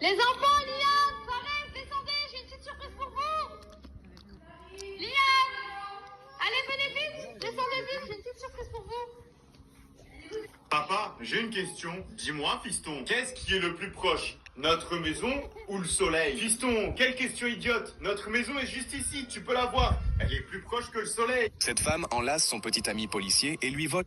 Les enfants, Liane, Fares, descendez, j'ai une petite surprise pour vous. Liane, allez, venez vite, descendez vite, j'ai une petite surprise pour vous. Papa, j'ai une question. Dis-moi, fiston, qu'est-ce qui est le plus proche? Notre maison ou le soleil? Fiston, quelle question idiote. Notre maison est juste ici, tu peux la voir. Elle est plus proche que le soleil. Cette femme enlace son petit ami policier et lui vole.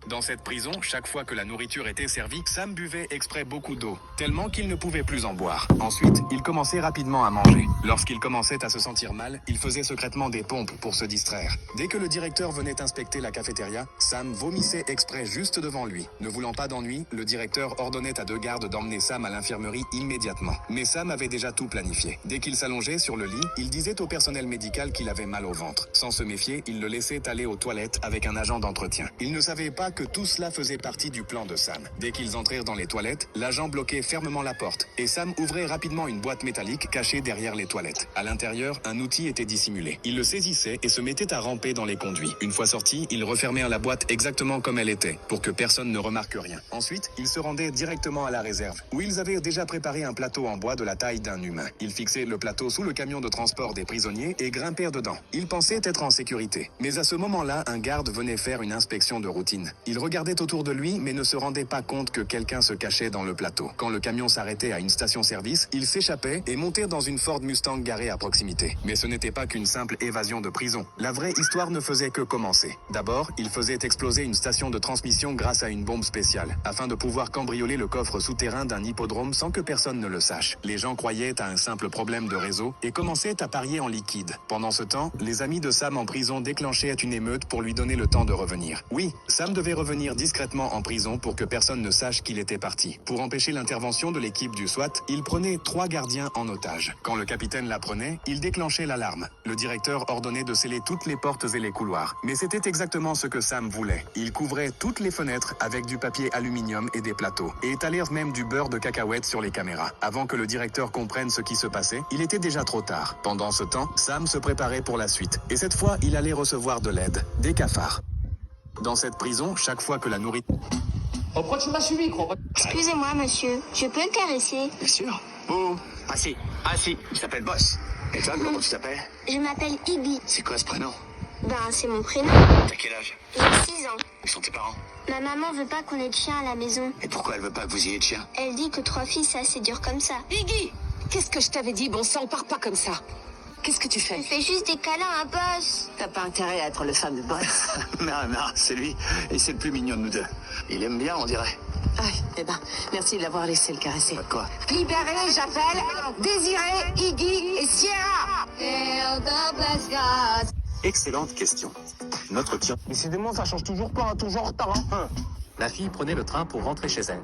Dans cette prison, chaque fois que la nourriture était servie, Sam buvait exprès beaucoup d'eau, tellement qu'il ne pouvait plus en boire. Ensuite, il commençait rapidement à manger. Lorsqu'il commençait à se sentir mal, il faisait secrètement des pompes pour se distraire. Dès que le directeur venait inspecter la cafétéria, Sam vomissait exprès juste devant lui. Ne voulant pas d'ennui, le directeur ordonnait à 2 gardes d'emmener Sam à l'infirmerie immédiatement. Mais Sam avait déjà tout planifié. Dès qu'il s'allongeait sur le lit, il disait au personnel médical qu'il avait mal au ventre. Sans se méfier, il le laissait aller aux toilettes avec un agent d'entretien. Il ne savait pas que tout cela faisait partie du plan de Sam. Dès qu'ils entrèrent dans les toilettes, l'agent bloquait fermement la porte et Sam ouvrait rapidement une boîte métallique cachée derrière les toilettes. À l'intérieur, un outil était dissimulé. Il le saisissait et se mettait à ramper dans les conduits. Une fois sorti, il refermait la boîte exactement comme elle était, pour que personne ne remarque rien. Ensuite, il se rendait directement à la réserve, où ils avaient déjà préparé un plateau en bois de la taille d'un humain. Ils fixaient le plateau sous le camion de transport des prisonniers et grimpèrent dedans. Ils pensaient être en sécurité. Mais à ce moment-là, un garde venait faire une inspection de routine. Il regardait autour de lui, mais ne se rendait pas compte que quelqu'un se cachait dans le plateau. Quand le camion s'arrêtait à une station-service, ils s'échappaient et montèrent dans une Ford Mustang garée à proximité. Mais ce n'était pas qu'une simple évasion de prison. La vraie histoire ne faisait que commencer. D'abord, ils faisaient exploser une station de transmission grâce à une bombe spéciale, afin de pouvoir cambrioler le coffre souterrain d'un hippodrome sans que personne ne le sache. Les gens croyaient à un simple problème de réseau et commençaient à parier en liquide. Pendant ce temps, les amis de Sam en prison déclenchaient une émeute pour lui donner le temps de revenir. Oui, Sam devait revenir discrètement en prison pour que personne ne sache qu'il était parti. Pour empêcher l'intervention de l'équipe du SWAT, il prenait 3 gardiens en otage. Quand le capitaine l'apprenait, il déclenchait l'alarme. Le directeur ordonnait de sceller toutes les portes et les couloirs. Mais c'était exactement ce que Sam voulait. Il couvrait toutes les fenêtres avec du papier aluminium et des plateaux, et étalèrent même du beurre de cacahuète sur les caméras. Avant que le directeur comprenne ce qui se passait, il était déjà trop tard. Pendant ce temps, Sam se préparait pour la suite. Et cette fois, il allait recevoir de l'aide, des cafards. Dans cette prison, chaque fois que la nourriture... Oh, pourquoi tu m'as suivi, crois? Excusez-moi, monsieur, je peux le caresser? Bien sûr. Oh, assis, il s'appelle Boss. Et toi, comment tu t'appelles? Je m'appelle Iggy. C'est quoi ce prénom? Ben, c'est mon prénom. T'as quel âge? J'ai 6 ans. Où sont tes parents? Ma maman veut pas qu'on ait de chien à la maison. Et pourquoi elle veut pas que vous ayez de chien? Elle dit que 3 filles, c'est assez dur comme ça. Iggy, qu'est-ce que je t'avais dit? Bon sang, pars pas comme ça. Qu'est-ce que tu Je fais? fais juste des câlins à Boss. T'as pas intérêt à être le fan de Boss. Non, c'est lui. Et c'est le plus mignon de nous deux. Il aime bien, on dirait. Ah, eh ben, merci de l'avoir laissé le caresser. Pas de quoi. Libéré, j'appelle Désiré, Iggy et Sierra. Excellente question. Notre tir. Décidément, ça change toujours pas, toujours en retard. La fille prenait le train pour rentrer chez elle.